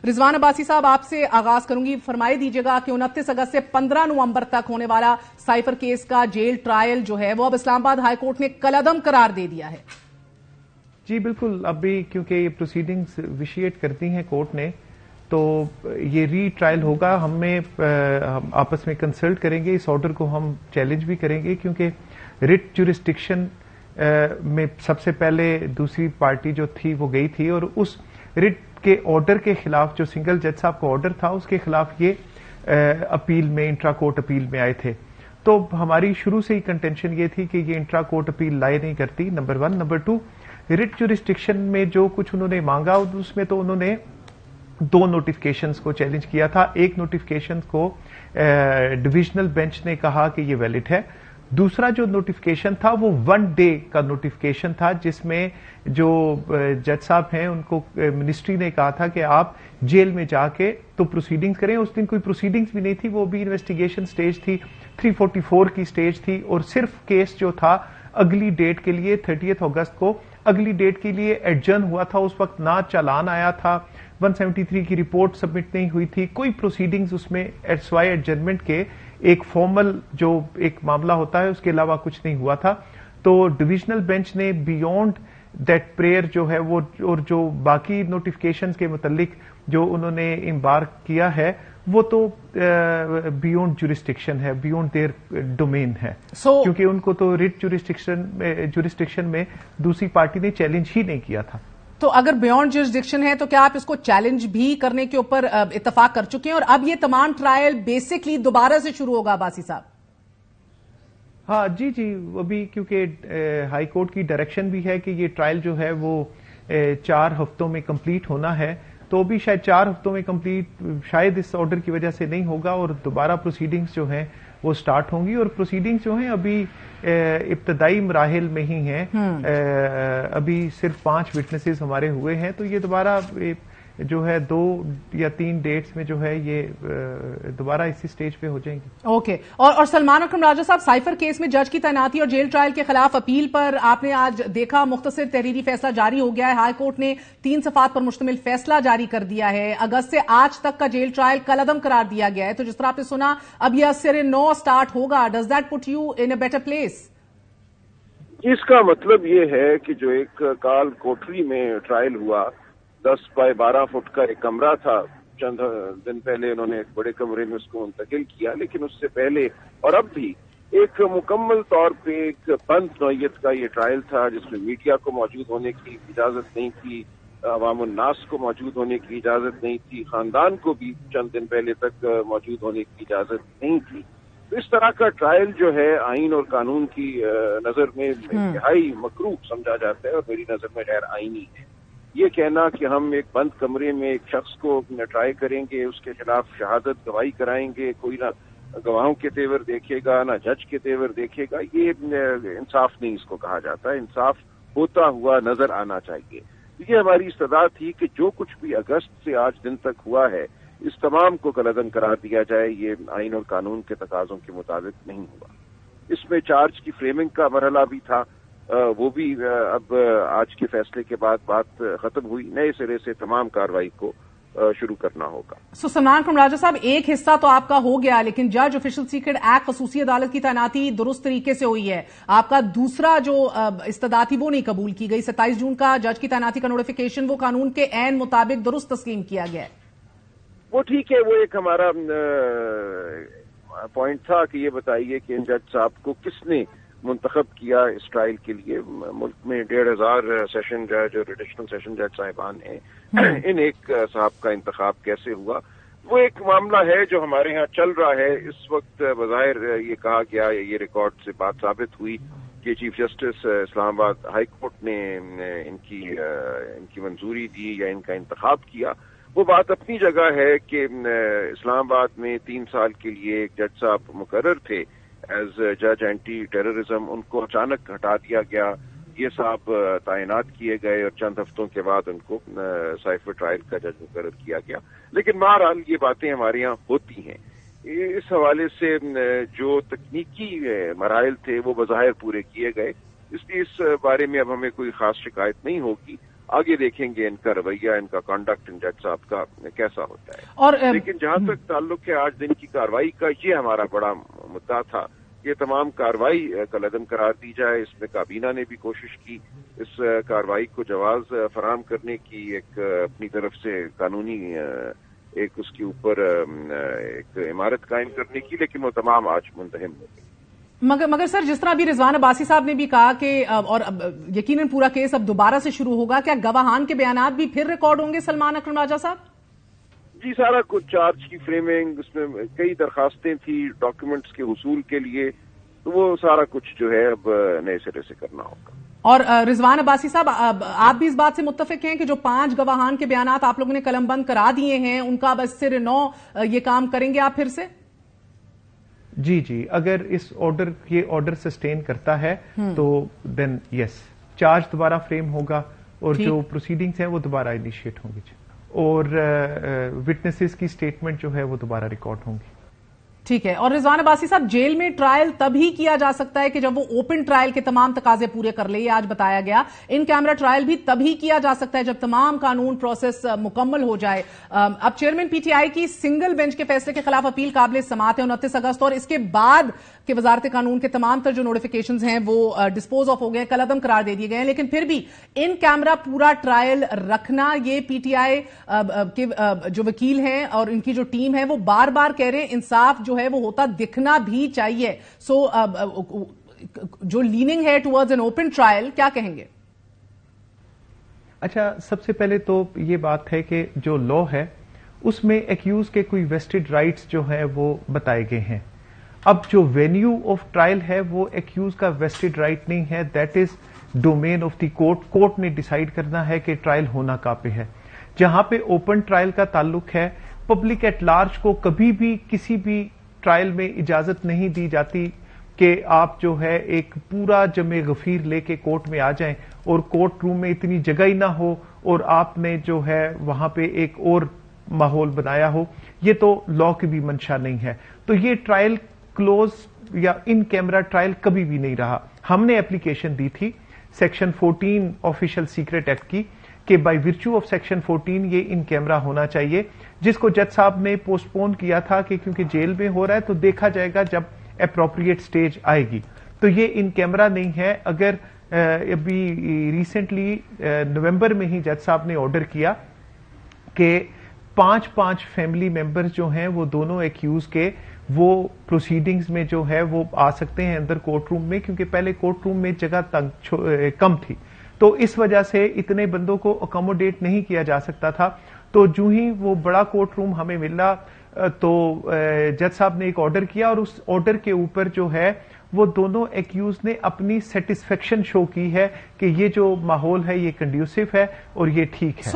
رضوان عباسی صاحب آپ سے آغاز کروں گی، فرمائی دیجیے گا کہ 29 اگست سے 15 نومبر تک ہونے والا سائفر کیس کا جیل ٹرائل جو ہے وہ اب اسلام آباد ہائی کورٹ نے کالعدم قرار دے دیا ہے۔ جی بالکل، ابھی کیونکہ یہ پروسیڈنگز ویشیٹ کرتی ہیں کورٹ نے تو یہ ری ٹرائل ہوگا۔ ہم آپس میں کنسلٹ کریں گے، اس آرڈر کو ہم چیلنج بھی کریں گے کیونکہ رٹ جورسڈکشن میں سب سے پہلے دوسری پارٹی جو تھی وہ گئی تھی اور اس رٹ کے آرڈر کے خلاف جو سنگل جج صاحب کا آرڈر تھا اس کے خلاف یہ اپیل میں انٹرا کورٹ اپیل میں آئے تھے۔ تو ہماری شروع سے ہی کنٹینشن یہ تھی کہ یہ انٹرا کورٹ اپیل لائے نہیں کرتی، نمبر 1۔ نمبر 2، رٹ جورسڈکشن میں جو کچھ انہوں نے مانگا اس میں تو انہوں نے 2 نوٹیفکیشنز کو چیلنج کیا تھا۔ ایک نوٹیفکیشن کو ڈویژنل بینچ نے کہا کہ یہ ویلڈ ہے، دوسرا جو نوٹیفکیشن تھا وہ 1 ڈے کا نوٹیفکیشن تھا جس میں جو جج صاحب ہیں ان کو منسٹری نے کہا تھا کہ آپ جیل میں جا کے تو پروسیڈنگز کریں۔ اس دن کوئی پروسیڈنگز بھی نہیں تھی، وہ بھی انویسٹیگیشن سٹیج تھی، 344 کی سٹیج تھی اور صرف کیس جو تھا اگلی ڈیٹ کے لیے 30 اگست کو اگلی ڈیٹ کے لیے ایڈجرن ہوا تھا۔ اس وقت نہ چالان آیا تھا، 173 کی رپورٹ سبمٹ نہیں ہوئی تھی، کوئی پروسیڈنگز اس میں سوائے ایڈجرنمنٹ کے ایک فارمل جو ایک معاملہ ہوتا ہے اس کے علاوہ کچھ نہیں ہوا تھا۔ تو ڈویژنل بینچ نے بیونڈ دیٹ پریئر جو ہے وہ اور جو باقی نوٹیفکیشنز کے متعلق جو انہوں نے امبارک کیا ہے وہ تو بیونڈ جورسڈکشن ہے، بیونڈ دیئر ڈومین ہے، کیونکہ ان کو تو ریٹ جورسڈکشن میں دوسری پارٹی نے چیلنج ہی نہیں کیا تھا۔ تو اگر بیونڈ جورسڈکشن ہے تو کیا آپ اس کو چیلنج بھی کرنے کے اوپر اتفاق کر چکے ہیں اور اب یہ تمام ٹرائل بیسکلی دوبارہ سے شروع ہوگا عباسی صاحب؟ ہاں جی ابھی کیونکہ ہائی کورٹ کی ڈائریکشن بھی ہے کہ یہ ٹرائل جو ہے وہ 4 ہفتوں میں کمپلیٹ ہونا ہے، تو بھی شاید 4 ہفتوں میں کمپلیٹ شاید اس آرڈر کی وجہ سے نہیں ہوگا اور دوبارہ پروسیڈنگز جو ہیں وہ سٹارٹ ہوں گی اور پروسیڈنگز جو ہیں ابھی ابتدائی مراحل میں ہی ہیں۔ ابھی صرف 5 وٹنسز ہمارے ہوئے ہیں، تو یہ دوبارہ جو ہے 2 یا 3 ڈیٹس میں جو ہے یہ دوبارہ اسی سٹیج پہ ہو جائیں گی۔ اوکے، اور سلمان اکرم راجہ صاحب، سائفر کیس میں جج کی تعیناتی اور جیل ٹرائل کے خلاف اپیل پر آپ نے آج دیکھا مختصر تحریری فیصلہ جاری ہو گیا ہے۔ ہائی کورٹ نے 3 صفحات پر مشتمل فیصلہ جاری کر دیا ہے۔ اگست سے آج تک کا جیل ٹرائل کالعدم قرار دیا گیا ہے، تو جس طرح آپ نے سنا اب یہ سر نو سٹارٹ ہوگا۔ Does that put you in a better place? اس کا مطلب یہ ہے کہ جو ایک کال کوٹری میں ٹرائل ہوا، 10 بائی 12 فٹ کا ایک کمرہ تھا، چند دن پہلے انہوں نے ایک بڑے کمرے میں اس کو منتقل کیا، لیکن اس سے پہلے اور اب بھی ایک مکمل طور پہ ایک بند نوعیت کا یہ ٹرائل تھا جس میں میڈیا کو موجود ہونے کی اجازت نہیں تھی، عوام الناس کو موجود ہونے کی اجازت نہیں تھی، خاندان کو بھی چند دن پہلے تک موجود ہونے کی اجازت نہیں تھی۔ تو اس طرح کا ٹرائل جو ہے آئین اور قانون کی نظر میں انتہائی مکروہ سمجھا جاتا ہے اور میری نظر میں غیر آئینی ہے۔ یہ کہنا کہ ہم ایک بند کمرے میں ایک شخص کو ٹرائی کریں گے، اس کے خلاف شہادت گواہی کرائیں گے، کوئی نہ گواہوں کے تیور دیکھے گا نہ جج کے تیور دیکھے گا، یہ انصاف نہیں اس کو کہا جاتا۔ انصاف ہوتا ہوا نظر آنا چاہیے۔ یہ ہماری استدعا تھی کہ جو کچھ بھی اگست سے آج دن تک ہوا ہے اس تمام کو کالعدم قرار دیا جائے۔ یہ آئین اور قانون کے تقاضوں کے مطابق نہیں ہوا۔ اس میں چارج کی فریمنگ کا مرحلہ بھی تھا، وہ بھی اب آج کے فیصلے کے بعد بات ختم ہوئی، نئے سرے سے تمام کارروائی کو شروع کرنا ہوگا۔ سلمان اکرم راجہ صاحب، ایک حصہ تو آپ کا ہو گیا، لیکن جج آفیشل سیکرٹ ایکٹ خصوصی عدالت کی تعیناتی درست طریقے سے ہوئی ہے۔ آپ کا دوسرا جو استدعا تھی وہ نہیں قبول کی گئی۔ 27 جون کا جج کی تعیناتی کا نوٹیفیکیشن وہ قانون کے عین مطابق درست تسلیم کیا گیا ہے۔ وہ ٹھیک ہے، وہ ایک ہمارا پوائنٹ تھا کہ یہ بتائیے کہ جج صاحب کو کس نے منتخب کیا اس ٹرائل کے لیے۔ ملک میں 1,500 سیشن جج اور ایڈیشنل سیشن جج صاحبان ہیں، ان ایک صاحب کا انتخاب کیسے ہوا؟ وہ ایک معاملہ ہے جو ہمارے ہاں چل رہا ہے اس وقت۔ بظاہر یہ کہا گیا، یہ ریکارڈ سے بات ثابت ہوئی کہ چیف جسٹس اسلام آباد ہائی کورٹ نے ان کی منظوری دی یا ان کا انتخاب کیا۔ وہ بات اپنی جگہ ہے کہ اسلام آباد میں 3 سال کے لیے ایک جج صاحب مقرر تھے ایز جج اینٹی ٹیررزم، ان کو اچانک ہٹا دیا گیا، یہ صاحب تعینات کیے گئے اور چند ہفتوں کے بعد ان کو سائفر ٹرائل کا جج مقرر کیا گیا۔ لیکن بہرحال یہ باتیں ہمارے یہاں ہوتی ہیں۔ اس حوالے سے جو تکنیکی مراحل تھے وہ بظاہر پورے کیے گئے، اس لیے اس بارے میں اب ہمیں کوئی خاص شکایت نہیں ہوگی۔ آگے دیکھیں گے ان کا رویہ، ان کا کانڈکٹ جج صاحب کا کیسا ہوتا ہے. اور لیکن جہاں تک تعلق ہے آج دن کی کارروائی کا، یہ ہمارا بڑا مدعا تھا کہ تمام کارروائی کالعدم قرار دی جائے. اس میں کابینہ نے بھی کوشش کی اس کارروائی کو جواز فراہم کرنے کی، ایک اپنی طرف سے قانونی ایک اس کے اوپر ایک عمارت قائم کرنے کی، لیکن وہ تمام آج منتہم ہو گئی. مگر سر، جس طرح ابھی رضوان عباسی صاحب نے بھی کہا کہ اور یقیناً پورا کیس اب دوبارہ سے شروع ہوگا، کیا گواہان کے بیانات بھی پھر ریکارڈ ہوں گے سلمان اکرم راجہ صاحب؟ جی، سارا کچھ چارج کی فریمنگ، اس میں کئی درخواستیں تھیں ڈاکیومنٹس کے حصول کے لیے، تو وہ سارا کچھ جو ہے اب نئے سرے سے کرنا ہوگا. اور رضوان عباسی صاحب، آپ بھی اس بات سے متفق ہیں کہ جو 5 گواہان کے بیانات آپ لوگوں نے قلم بند کرا دیے ہیں، ان کا اب سر 9 یہ کام کریں گے آپ پھر سے؟ جی، اگر یہ آرڈر سسٹین کرتا ہے تو دین یس، چارج دوبارہ فریم ہوگا اور جو پروسیڈنگز ہیں وہ دوبارہ انیشیٹ ہوں گی اور وٹنسز کی سٹیٹمنٹ جو ہے وہ دوبارہ ریکارڈ ہوں گی. ٹھیک ہے. اور رضوان عباسی صاحب، جیل میں ٹرائل تب ہی کیا جا سکتا ہے کہ جب وہ اوپن ٹرائل کے تمام تقاضے پورے کر لے، یہ آج بتایا گیا. ان کیمرہ ٹرائل بھی تب ہی کیا جا سکتا ہے جب تمام قانون پروسیس مکمل ہو جائے. اب چیئرمین پی ٹی آئی کی سنگل بینچ کے فیصلے کے خلاف اپیل قابل سماعت ہے 29 اگست، اور اس کے بعد کہ وزارت قانون کے تمام تر جو نوٹیفیکیشنز ہیں وہ ڈسپوز آف ہو گئے، قلعدم قرار دے دیے گئے ہیں. لیکن پھر بھی ان کیمرہ پورا ٹرائل رکھنا، یہ پی ٹی آئی کے جو وکیل ہیں اور ان کی جو ٹیم ہے وہ بار بار کہہ رہے ہیں انصاف جو ہے وہ ہوتا دکھنا بھی چاہیے. سو جو لیننگ ہے ٹورڈز این اوپن ٹرائل، کیا کہیں گے؟ اچھا، سب سے پہلے تو یہ بات ہے کہ جو لا ہے اس میں ایکیوز کے کوئی ویسٹڈ رائٹس جو ہیں وہ بتائے گئے ہیں. اب جو وینیو آف ٹرائل ہے وہ ایکیوز کا ویسٹڈ رائٹ نہیں ہے، that is domain of the court. Court نے ڈیسائیڈ کرنا ہے کہ ٹرائل ہونا کہاں پہ ہے. جہاں پہ اوپن ٹرائل کا تعلق ہے، پبلک ایٹ لارج کو کبھی بھی کسی بھی ٹرائل میں اجازت نہیں دی جاتی کہ آپ جو ہے ایک پورا جمع غفیر لے کے کورٹ میں آ جائیں اور کورٹ روم میں اتنی جگہ ہی نہ ہو اور آپ نے جو ہے وہاں پہ ایک اور ماحول بنایا ہو. یہ تو لا کی بھی منشا نہیں ہے. تو یہ ٹرائل کلوز یا ان کیمرہ ٹرائل کبھی بھی نہیں رہا. ہم نے اپلیکیشن دی تھی سیکشن 14 آفیشل سیکرٹ ایکٹ کی کہ بائی ورچو آف سیکشن 14 یہ ان کیمرہ ہونا چاہیے، جس کو جج صاحب نے پوسٹ پون کیا تھا کہ کیونکہ جیل میں ہو رہا ہے تو دیکھا جائے گا جب اپروپریٹ سٹیج آئے گی. تو یہ ان کیمرہ نہیں ہے. اگر ابھی ریسنٹلی نومبر میں ہی جج صاحب نے آرڈر کیا کہ 5 فیملی ممبرز جو ہیں وہ دونوں ایکیوز کے وہ پروسیڈنگز میں جو ہے وہ آ سکتے ہیں اندر کورٹ روم میں، کیونکہ پہلے کورٹ روم میں جگہ کم تھی، تو اس وجہ سے اتنے بندوں کو اکوموڈیٹ نہیں کیا جا سکتا تھا. تو جو ہی وہ بڑا کورٹ روم ہمیں ملا تو جج صاحب نے ایک آرڈر کیا اور اس آرڈر کے اوپر جو ہے وہ دونوں ایکیوز نے اپنی سیٹسفیکشن شو کی ہے کہ یہ جو ماحول ہے یہ کنڈیوسو ہے اور یہ ٹھیک ہے.